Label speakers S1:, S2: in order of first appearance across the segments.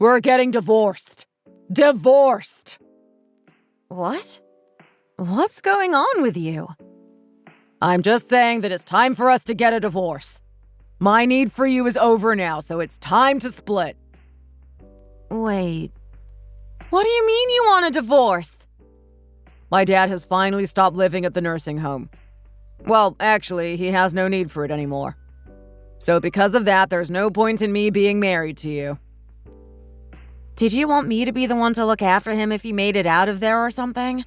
S1: We're getting divorced. Divorced!
S2: What? What's going on with you?
S1: I'm just saying that it's time for us to get a divorce. My need for you is over now, so it's time to split.
S2: Wait. What do you mean you want a divorce?
S1: My dad has finally stopped living at the nursing home. Well, actually, he has no need for it anymore. So because of that, there's no point in me being married to you.
S2: Did you want me to be the one to look after him if he made it out of there or something?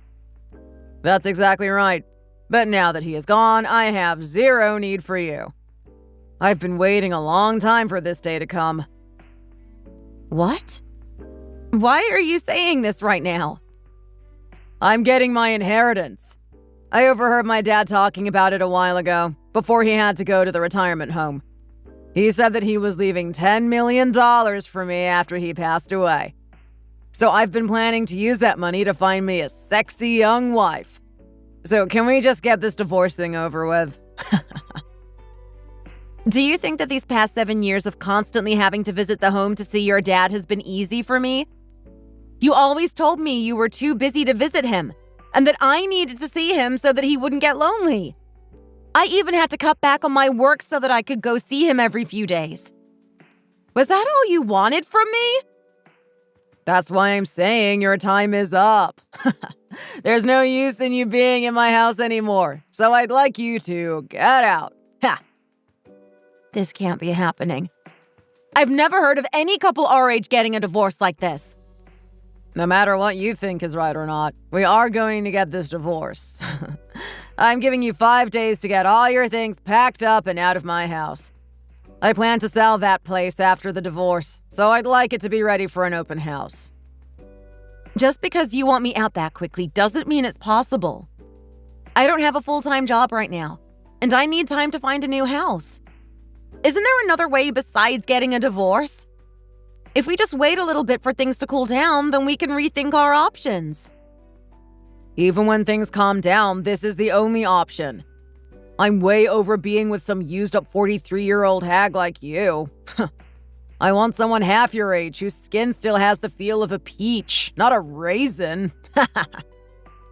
S1: That's exactly right. But now that he is gone, I have zero need for you. I've been waiting a long time for this day to come.
S2: What? Why are you saying this right now?
S1: I'm getting my inheritance. I overheard my dad talking about it a while ago, before he had to go to the retirement home. He said that he was leaving $10 million for me after he passed away. So I've been planning to use that money to find me a sexy young wife. So can we just get this divorce thing over with?
S2: Do you think that these past 7 years of constantly having to visit the home to see your dad has been easy for me? You always told me you were too busy to visit him, and that I needed to see him so that he wouldn't get lonely. I even had to cut back on my work so that I could go see him every few days. Was that all you wanted from me?
S1: That's why I'm saying your time is up. There's no use in you being in my house anymore, so I'd like you to get out. Ha!
S2: This can't be happening. I've never heard of any couple our age getting a divorce like this.
S1: No matter what you think is right or not, we are going to get this divorce. I'm giving you 5 days to get all your things packed up and out of my house. I plan to sell that place after the divorce, so I'd like it to be ready for an open house.
S2: Just because you want me out that quickly doesn't mean it's possible. I don't have a full-time job right now, and I need time to find a new house. Isn't there another way besides getting a divorce? If we just wait a little bit for things to cool down, then we can rethink our options.
S1: Even when things calm down, this is the only option. I'm way over being with some used-up 43-year-old hag like you. I want someone half your age whose skin still has the feel of a peach, not a raisin.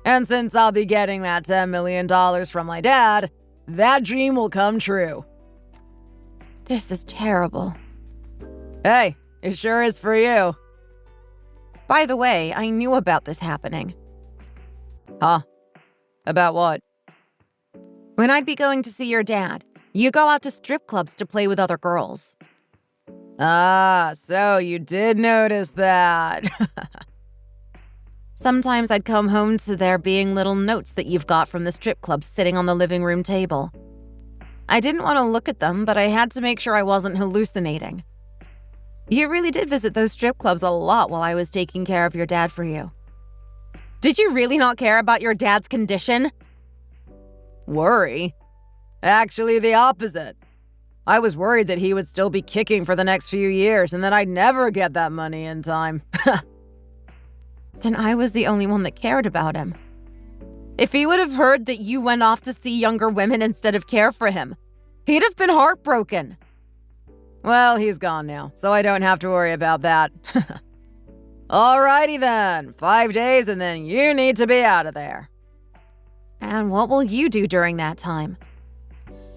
S1: And since I'll be getting that $10 million from my dad, that dream will come true.
S2: This is terrible.
S1: Hey, it sure is for you.
S2: By the way, I knew about this happening.
S1: Huh? About what?
S2: When I'd be going to see your dad, you go out to strip clubs to play with other girls.
S1: Ah, so you did notice that.
S2: Sometimes I'd come home to there being little notes that you've got from the strip club sitting on the living room table. I didn't want to look at them, but I had to make sure I wasn't hallucinating. You really did visit those strip clubs a lot while I was taking care of your dad for you. Did you really not care about your dad's condition?
S1: Worry? Actually, the opposite. I was worried that he would still be kicking for the next few years and that I'd never get that money in time.
S2: Then I was the only one that cared about him. If he would have heard that you went off to see younger women instead of care for him, he'd have been heartbroken.
S1: Well, he's gone now, so I don't have to worry about that. Alrighty then, 5 days and then you need to be out of there.
S2: And what will you do during that time?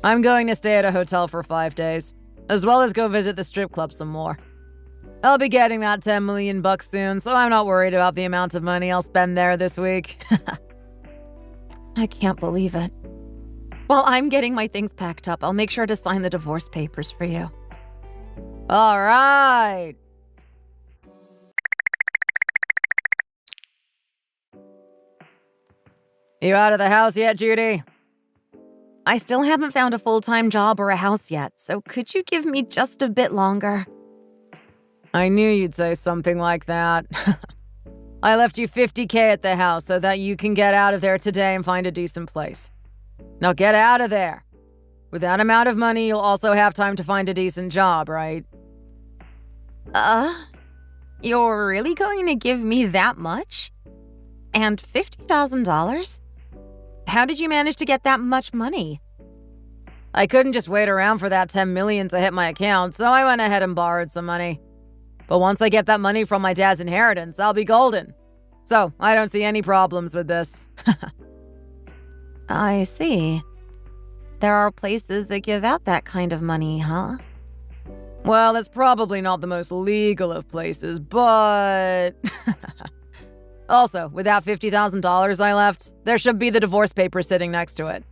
S1: I'm going to stay at a hotel for 5 days, as well as go visit the strip club some more. I'll be getting that $10 million soon, so I'm not worried about the amount of money I'll spend there this week.
S2: I can't believe it. While I'm getting my things packed up, I'll make sure to sign the divorce papers for you.
S1: All right. You out of the house yet, Judy?
S2: I still haven't found a full-time job or a house yet, so could you give me just a bit longer?
S1: I knew you'd say something like that. I left you $50K at the house so that you can get out of there today and find a decent place. Now get out of there. With that amount of money, you'll also have time to find a decent job, right?
S2: You're really going to give me that much? And $50,000? How did you manage to get that much money?
S1: I couldn't just wait around for that $10 million to hit my account, so I went ahead and borrowed some money. But once I get that money from my dad's inheritance, I'll be golden. So I don't see any problems with this.
S2: I see. There are places that give out that kind of money, huh?
S1: Well, it's probably not the most legal of places, but... Also, with that $50,000 I left, there should be the divorce papers sitting next to it.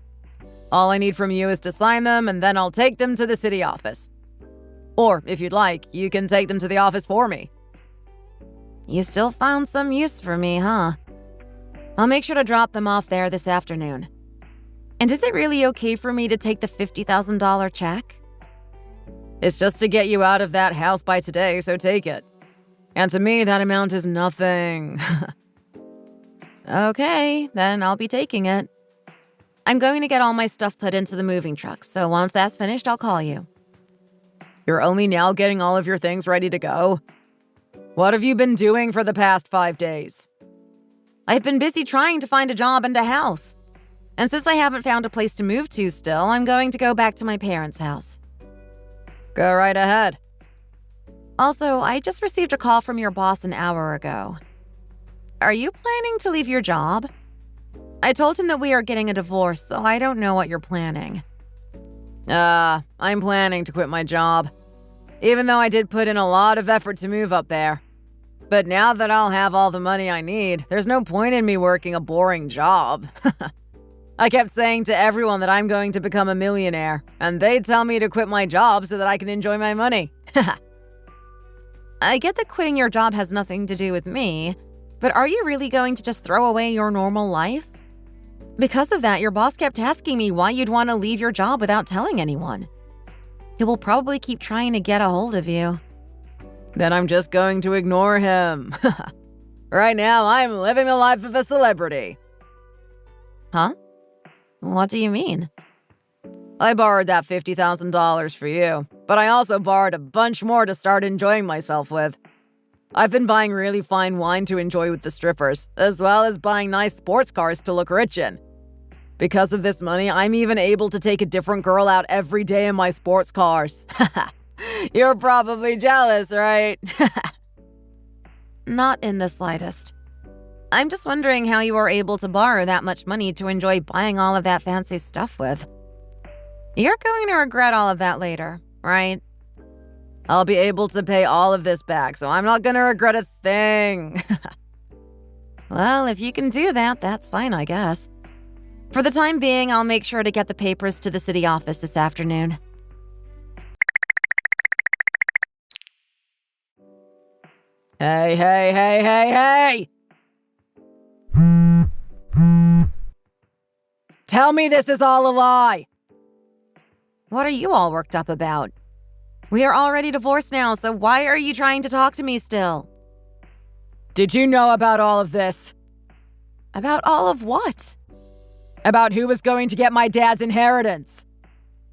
S1: All I need from you is to sign them, and then I'll take them to the city office. Or, if you'd like, you can take them to the office for me.
S2: You still found some use for me, huh? I'll make sure to drop them off there this afternoon. And is it really okay for me to take the $50,000 check?
S1: It's just to get you out of that house by today, so take it. And to me, that amount is nothing.
S2: Okay, then I'll be taking it. I'm going to get all my stuff put into the moving truck, so once that's finished, I'll call you.
S1: You're only now getting all of your things ready to go? What have you been doing for the past 5 days?
S2: I've been busy trying to find a job and a house. And since I haven't found a place to move to still, I'm going to go back to my parents' house.
S1: Go right ahead.
S2: Also, I just received a call from your boss an hour ago. Are you planning to leave your job? I told him that we are getting a divorce, so I don't know what you're planning.
S1: I'm planning to quit my job. Even though I did put in a lot of effort to move up there. But now that I'll have all the money I need, there's no point in me working a boring job. I kept saying to everyone that I'm going to become a millionaire, and they tell me to quit my job so that I can enjoy my money.
S2: I get that quitting your job has nothing to do with me, but are you really going to just throw away your normal life? Because of that, your boss kept asking me why you'd want to leave your job without telling anyone. He will probably keep trying to get a hold of you.
S1: Then I'm just going to ignore him. Right now, I'm living the life of a celebrity.
S2: Huh? What do you mean?
S1: I borrowed that $50,000 for you, but I also borrowed a bunch more to start enjoying myself with. I've been buying really fine wine to enjoy with the strippers, as well as buying nice sports cars to look rich in. Because of this money, I'm even able to take a different girl out every day in my sports cars. You're probably jealous, right?
S2: Not in the slightest. I'm just wondering how you are able to borrow that much money to enjoy buying all of that fancy stuff with. You're going to regret all of that later, right?
S1: I'll be able to pay all of this back, so I'm not going to regret a thing.
S2: Well, if you can do that, that's fine, I guess. For the time being, I'll make sure to get the papers to the city office this afternoon.
S1: Hey! Tell me this is all a lie!
S2: What are you all worked up about? We are already divorced now, so why are you trying to talk to me still?
S1: Did you know about all of this?
S2: About all of what?
S1: About who was going to get my dad's inheritance.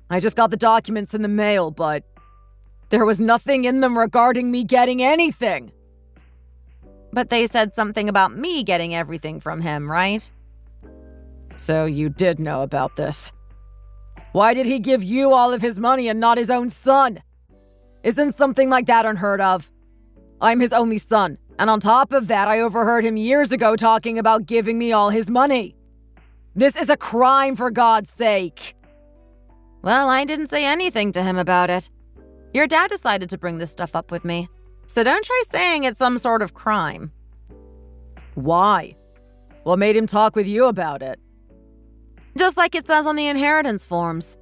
S1: I just got the documents in the mail, but there was nothing in them regarding me getting anything.
S2: But they said something about me getting everything from him, right?
S1: So you did know about this. Why did he give you all of his money and not his own son? Isn't something like that unheard of? I'm his only son, and on top of that, I overheard him years ago talking about giving me all his money. This is a crime, for God's sake.
S2: Well, I didn't say anything to him about it. Your dad decided to bring this stuff up with me, so don't try saying it's some sort of crime.
S1: Why? What made him talk with you about it?
S2: Just like it says on the inheritance forms.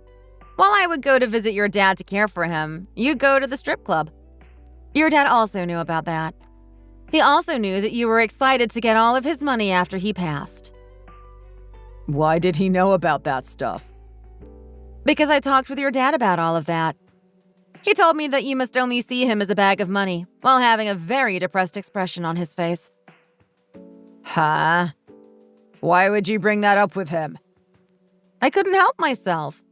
S2: While I would go to visit your dad to care for him, you'd go to the strip club. Your dad also knew about that. He also knew that you were excited to get all of his money after he passed.
S1: Why did he know about that stuff?
S2: Because I talked with your dad about all of that. He told me that you must only see him as a bag of money, while having a very depressed expression on his face.
S1: Huh? Why would you bring that up with him?
S2: I couldn't help myself.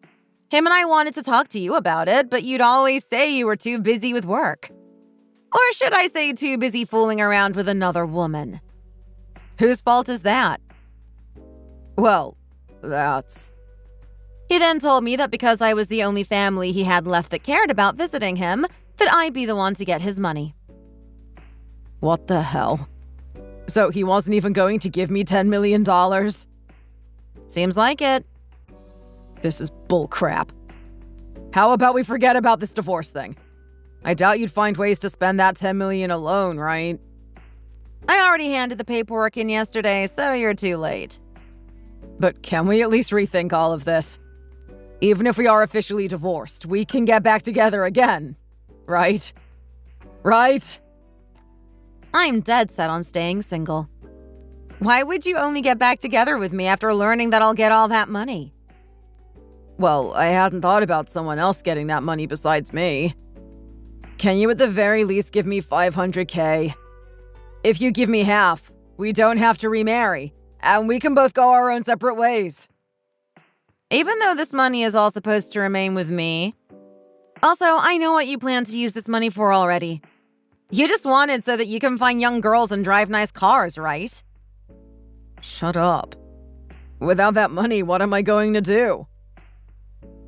S2: Him and I wanted to talk to you about it, but you'd always say you were too busy with work. Or should I say too busy fooling around with another woman? Whose fault is that?
S1: Well, that's...
S2: He then told me that because I was the only family he had left that cared about visiting him, that I'd be the one to get his money.
S1: What the hell? So he wasn't even going to give me $10 million?
S2: Seems like it.
S1: This is bullcrap. How about we forget about this divorce thing? I doubt you'd find ways to spend that $10 million alone, right?
S2: I already handed the paperwork in yesterday, so you're too late.
S1: But can we at least rethink all of this? Even if we are officially divorced, we can get back together again, right? Right?
S2: I'm dead set on staying single. Why would you only get back together with me after learning that I'll get all that money?
S1: Well, I hadn't thought about someone else getting that money besides me. Can you at the very least give me $500K? If you give me half, we don't have to remarry, and we can both go our own separate ways.
S2: Even though this money is all supposed to remain with me. Also, I know what you plan to use this money for already. You just want it so that you can find young girls and drive nice cars, right?
S1: Shut up. Without that money, what am I going to do?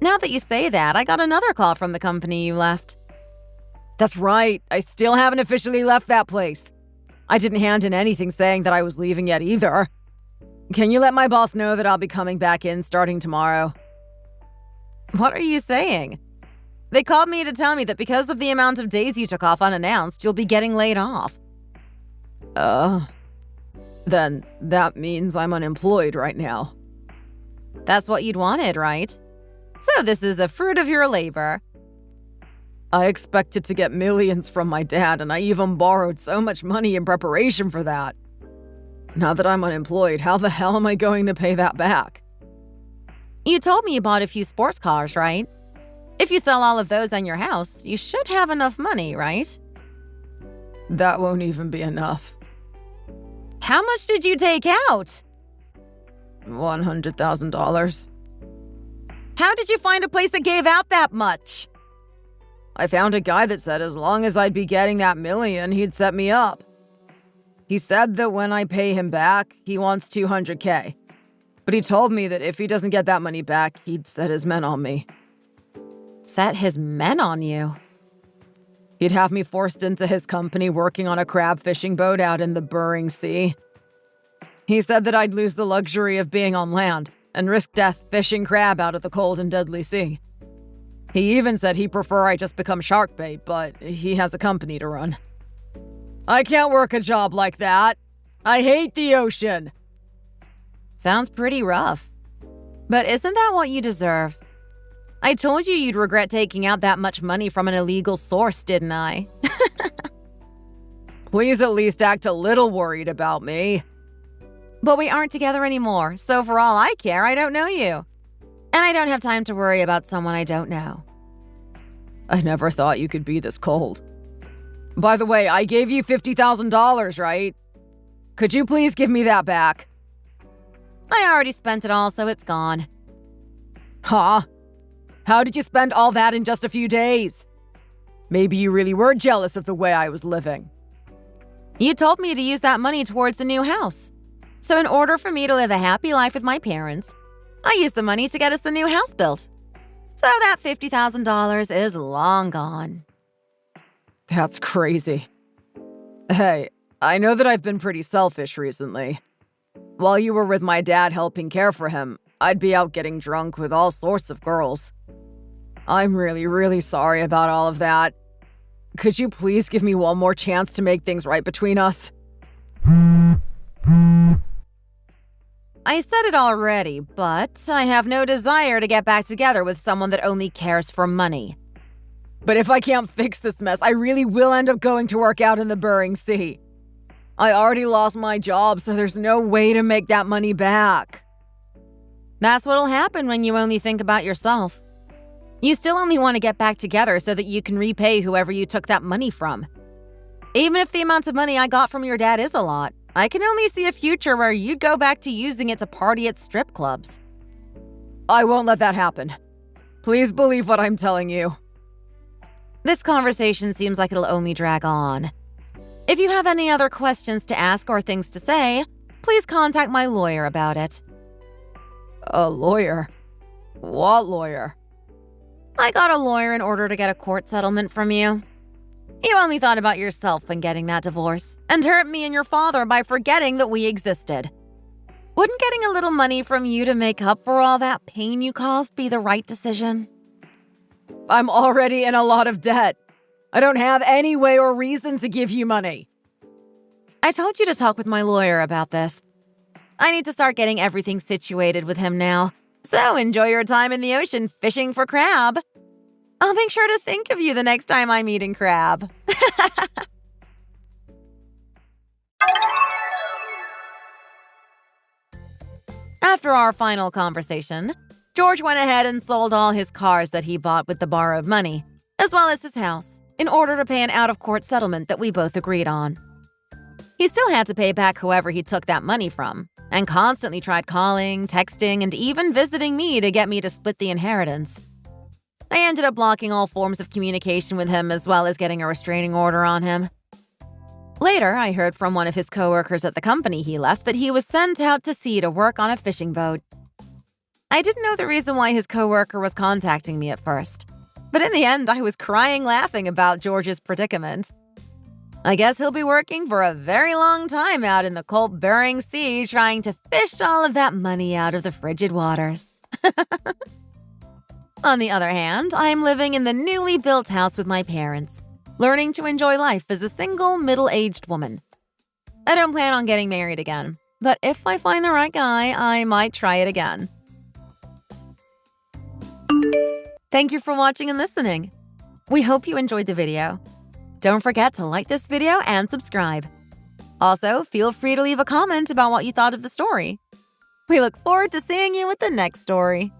S2: Now that you say that, I got another call from the company you left.
S1: That's right. I still haven't officially left that place. I didn't hand in anything saying that I was leaving yet either. Can you let my boss know that I'll be coming back in starting tomorrow?
S2: What are you saying? They called me to tell me that because of the amount of days you took off unannounced, you'll be getting laid off.
S1: Then that means I'm unemployed right now.
S2: That's what you'd wanted, right? So this is the fruit of your labor.
S1: I expected to get millions from my dad, and I even borrowed so much money in preparation for that. Now that I'm unemployed, how the hell am I going to pay that back?
S2: You told me you bought a few sports cars, right? If you sell all of those on your house, you should have enough money, right?
S1: That won't even be enough.
S2: How much did you take out?
S1: $100,000.
S2: How did you find a place that gave out that much?
S1: I found a guy that said as long as I'd be getting that million, he'd set me up. He said that when I pay him back, he wants $200K. But he told me that if he doesn't get that money back, he'd set his men on me.
S2: Set his men on you?
S1: He'd have me forced into his company working on a crab fishing boat out in the Bering Sea. He said that I'd lose the luxury of being on land and risk death fishing crab out of the cold and deadly sea. He even said he'd prefer I just become shark bait, but he has a company to run. I can't work a job like that. I hate the ocean.
S2: Sounds pretty rough. But isn't that what you deserve? I told you you'd regret taking out that much money from an illegal source, didn't I?
S1: Please at least act a little worried about me.
S2: But we aren't together anymore, so for all I care, I don't know you. And I don't have time to worry about someone I don't know.
S1: I never thought you could be this cold. By the way, I gave you $50,000, right? Could you please give me that back?
S2: I already spent it all, so it's gone.
S1: Huh? How did you spend all that in just a few days? Maybe you really were jealous of the way I was living.
S2: You told me to use that money towards a new house. So in order for me to live a happy life with my parents, I used the money to get us a new house built. So that $50,000 is long gone.
S1: That's crazy. Hey, I know that I've been pretty selfish recently. While you were with my dad helping care for him, I'd be out getting drunk with all sorts of girls. I'm really, really sorry about all of that. Could you please give me one more chance to make things right between us?
S2: I said it already, but I have no desire to get back together with someone that only cares for money.
S1: But if I can't fix this mess, I really will end up going to work out in the Bering Sea. I already lost my job, so there's no way to make that money back.
S2: That's what'll happen when you only think about yourself. You still only want to get back together so that you can repay whoever you took that money from. Even if the amount of money I got from your dad is a lot, I can only see a future where you'd go back to using it to party at strip clubs.
S1: I won't let that happen. Please believe what I'm telling you.
S2: This conversation seems like it'll only drag on. If you have any other questions to ask or things to say, please contact my lawyer about it.
S1: A lawyer? What lawyer?
S2: I got a lawyer in order to get a court settlement from you. You only thought about yourself when getting that divorce and hurt me and your father by forgetting that we existed. Wouldn't getting a little money from you to make up for all that pain you caused be the right decision?
S1: I'm already in a lot of debt. I don't have any way or reason to give you money.
S2: I told you to talk with my lawyer about this. I need to start getting everything situated with him now. So enjoy your time in the ocean fishing for crab. I'll make sure to think of you the next time I'm eating crab. After our final conversation, George went ahead and sold all his cars that he bought with the borrowed money, as well as his house, in order to pay an out-of-court settlement that we both agreed on. He still had to pay back whoever he took that money from, and constantly tried calling, texting, and even visiting me to get me to split the inheritance. I ended up blocking all forms of communication with him as well as getting a restraining order on him. Later, I heard from one of his coworkers at the company he left that he was sent out to sea to work on a fishing boat. I didn't know the reason why his coworker was contacting me at first, but in the end, I was crying laughing about George's predicament. I guess he'll be working for a very long time out in the cold Bering Sea trying to fish all of that money out of the frigid waters. On the other hand, I'm living in the newly built house with my parents, learning to enjoy life as a single, middle-aged woman. I don't plan on getting married again, but if I find the right guy, I might try it again. Thank you for watching and listening. We hope you enjoyed the video. Don't forget to like this video and subscribe. Also, feel free to leave a comment about what you thought of the story. We look forward to seeing you with the next story.